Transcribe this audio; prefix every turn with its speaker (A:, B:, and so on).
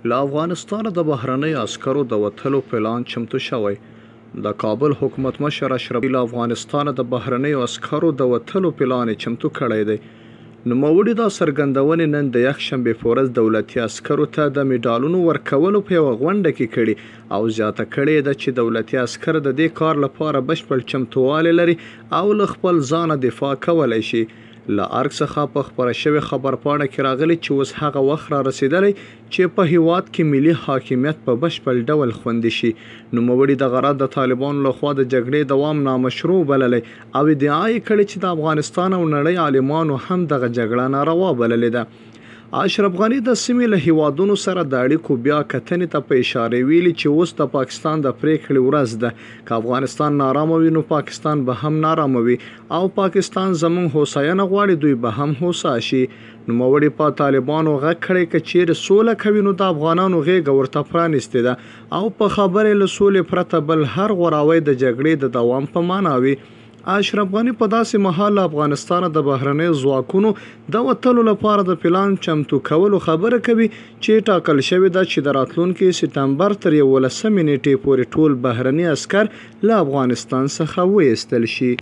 A: له افغانستانه د بهرنۍ عسکرو د وتلو پلان چمتو شوی. د کابل حکومت مشر اشرف غني له افغانستانه د بهرنۍ عسکرو د وتلو پلان چمتو کړی دی. نوموړي دا څرګندونې نن د یکشنبې په ورځ دولتي عسکرو ته د میډالونو ورکولو په یوه غونډه کې کړي او زیاته کړې ده چې دولتي عسکر د دې کار لپاره بشپړ چمتووالی لري او له خپل ځانه دفاع کولی شي. له ارګ څخه په خپره شوې خبرپاڼه کې راغلي چې اوس هغه وخت را رسېدلی چې په هیواد کې ملي حاکمیت په بشپړ ډول خوندي شي. نوموړي دغه راز د طالبانو لخوا د جګړې دوام نامشروع بللی او ادعا یې کړې چې د افغانستان او نړۍ عالمانو هم دغه جګړه ناروا بللې ده. اشرف غني د سیمې له هیوادونو سره د اړیکو بیا کتنې ته په اشاره ویلي چې اوس د پاکستان د پریکړې ورځ ده. که افغانستان نارامه وي نو پاکستان به هم نارامه وي او پاکستان زموږ هوساینه غواړي دوی به هم هوسا شي. نوموړي په طالبانو غږ کړی که چیرې سوله کوي نو د افغانانو غیږه ورته پرانیستې ده او په خبرې له سولې پرته بل هر غوراوی د جګړې د دوام په معنا وي. اشرف غني په داسې مهال له افغانستانه د بهرنۍ ځواکونو د وتلو لپاره د پلان چمتو کولو خبره کوي چې ټاکل شوې ده چې د راتلونکي سپتمبر تر 11 نیټې پورې ټول بهرني عسکر له افغانستان څخه وایستل شي.